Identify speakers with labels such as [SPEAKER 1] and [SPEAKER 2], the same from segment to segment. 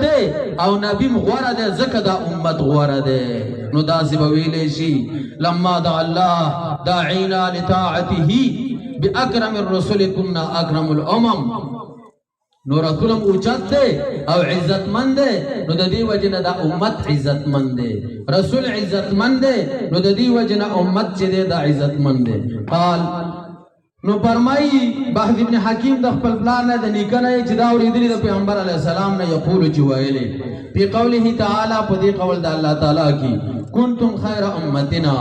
[SPEAKER 1] دے او نبی غورا دے ذکر دا امت غورا دے نو دا سبویلے شی لما دا اللہ داعینا لطاعته بی اکرم الرسول کننا اکرم الامم نو رسولم اوچت دے او عزت مند دے نو دا دی وجن دا امت عزت مند دے رسول عزت مند دے نو دا دی وجن امت چی دے دا عزت مند دے قال نو فرمائی بحث ابن حکیم دا خپل پلان دا نیکن ہے چی دا اوریدلی دا پیغمبر علیہ السلام نے یقول چوائلے فی قوله تعالی پدی قول دا اللہ تعالی کی کنتم خیر امتنا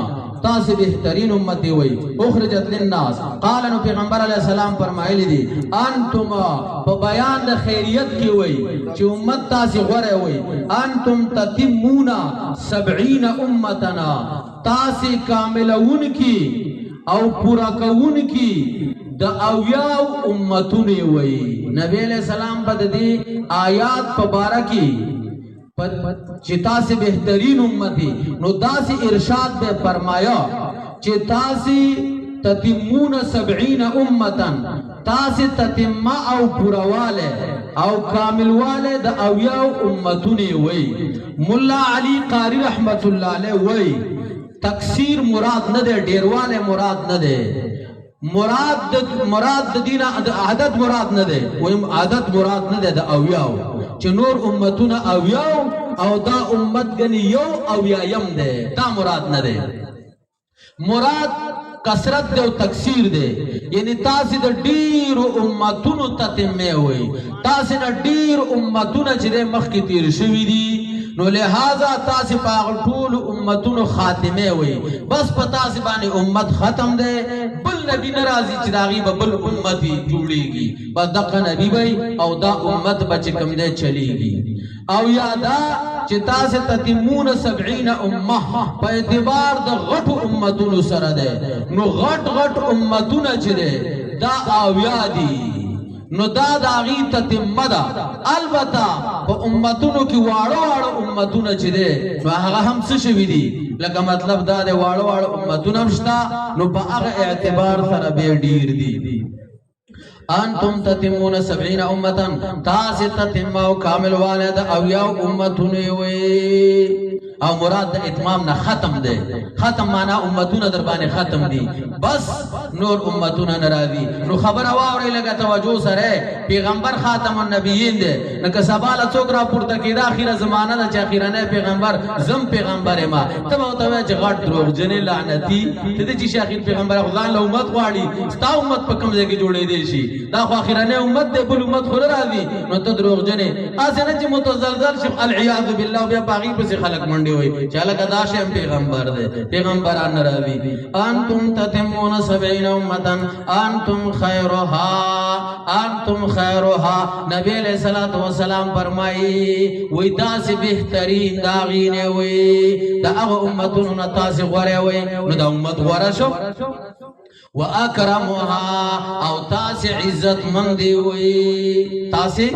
[SPEAKER 1] تاسی بہترین امتی ہوئی اخرجت للناس قال نو پیغمبر علیہ السلام فرمائلی دی انتم پا بیان دا خیریت کی ہوئی چی امت تاسی غرے ہوئی انتم تتمونا 70 امتنا تاسی کاملون کی او پورا کون کی دا اویاو امتونی ہوئی نبی علیہ السلام پا دی آیات پبارکی چتا سے بہترین امتی نو دا سی ارشاد بے فرمایا چتا سی تتمون 70 امتن تا سی تتمہ او پوروالے او کامل والے دا اویاو امتونی ہوئی ملا علی قاری رحمت اللہ علیہ ہوئی تکثیر مراد نہ دے ڈیروالے مراد نہ دے مراد دینا عدد مراد نہ دے عدد مراد نہ دے دا اویاو چھ نور امتونا اویاو او دا امت گنی یو اویایم دے دا مراد نہ دے مراد کسرت دے و تکثیر دے یعنی تاسی دا دیر امتونو تتمے ہوئی تاسی دا دیر امتونا چھ دے مخ کی تیر شوی دی نو لہذا تاسی پاغل طول امتون خاتمے ہوئی بس پا تاسی بانی امت ختم دے بل نبی نرازی چراغی با بل امتی جوڑی گی بس دقا نبی بھئی او دا امت بچکم دے چلی گی او یادا چی تاسی تتمون 70 امہ پا اعتبار دا غٹ امتون سر دے نو غٹ امتون چی دے دا آویا دی نو دا داغی تتمہ دا البتا پا امتونو کی وارو امتونو چی دے نو آغا ہم سشوی دی لکہ مطلب دا دے وارو امتونو ہمشتا نو پا آغا اعتبار سر بے دیر دی انتم تتمون 70 امتن تاسی تتمہ و کامل والد اویاو امتونو وی او مراد دا اتمام نا ختم دے ختم مانا امتون دربان ختم دی بس نور امتون نراضی نو خبر واوری لگا توجہ سر ہے پیغمبر خاتم النبیین دے نکا سبالا چوکرا پورتا کی دا آخیر زمانہ دا چا آخیرانے پیغمبر زم پیغمبر ما تب ہوتاوے چا غٹ دروغ جنے لعنتی تیدے چی آخیر پیغمبر خدان لہ امت خواری ستا امت پا کمزے کی جوڑے دے شی دا خو آخیرانے امت دے بل امت خود راضی نو تا دروغ جنے آسے نا چی متزلزل شف العیاذ باللہ بیا پاگی پسی خلق منڈی ہوئی چالک داشم پیغمبر دے پیغمبران نراوی انتم تتمون 70 امتن انتم خیرها نبی علیہ السلام فرمائی وی دا سی بہترین داغینے وی دا اغا امتون نتاسی غورے وی نو دا امت غورا شو وَأَكْرَمُهَا او تاسی عزت من دی ہوئی تاسی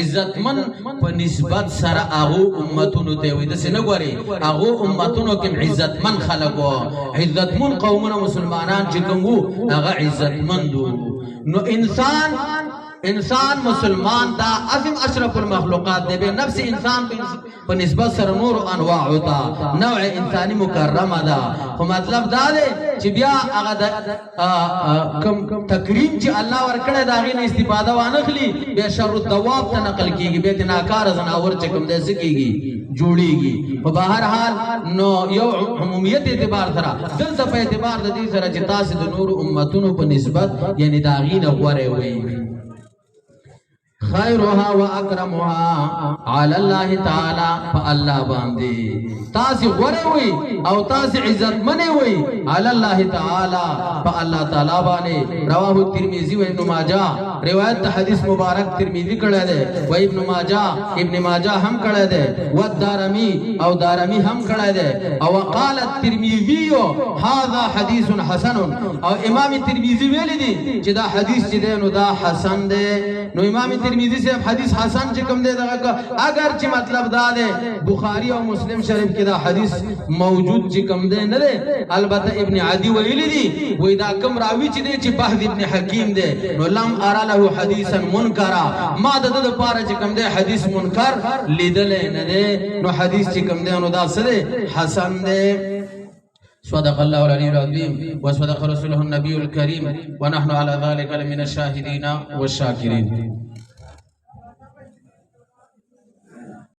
[SPEAKER 1] عزت من پا نسبت سر اغو امتونو تے ہوئی دسی نگواری اغو امتونو کم عزت من خلقو عزت من قومنا مسلمانان چکمو اغا عزت من دو نو انسان مسلمان دا عظم اشرف المخلوقات دے بے نفس انسان پا نسبت سر نور انواع ہوتا نوع انسانی مکرم دا خو مطلب دا دے چی بیا اگا دا تکریم چی اللہ ورکڑے دا غین استفادہ وانخلی بے شر الدواب تا نقل کی گی بے تناکار زناور چکم دے سکی گی جوڑی گی و بہرحال نو یو عمومیت اعتبار سرا دل سا پا اعتبار دا دی سرا چی تاسی دا نور امتونو پا نسبت یعنی دا غین غورے ہوئی خیرها و اکرمها علی اللہ تعالی فا اللہ باندی تاسی غورے ہوئی او تاسی عزت منے ہوئی علی اللہ تعالی فا اللہ تعالی بانے رواہ ترمیزی و ابن ماجہ روایت حدیث مبارک ترمیزی کڑے دے و ابن ماجہ ہم کڑے دے و دارمی او دارمی ہم کڑے دے او قالت ترمیزیو هذا حدیث حسن او امام ترمیزی ویلی دی چی دا حدیث چی دے نو دا حسن دے نو امام ترمیزی ترمذی سے حدیث حسن چې کوم دی دغه اگر چې مطلب دا دی بخاری او مسلم شریف کې دا حدیث موجود چې کوم دی نه دی البته ابن عدی ویلی دی وای دا کوم راوی چې دی چې بهد ابن حکیم دی نو لم ارى له حدیثا منکرا ما د د پاره چې کوم دی حدیث منکر لیدل نه دی نو حدیث چې کوم دی نو دا سره حسن دی. صدق الله العلي العظيم وصدق رسوله النبي الكريم ونحن على ذلك لمن الشاهدين والشاكرين.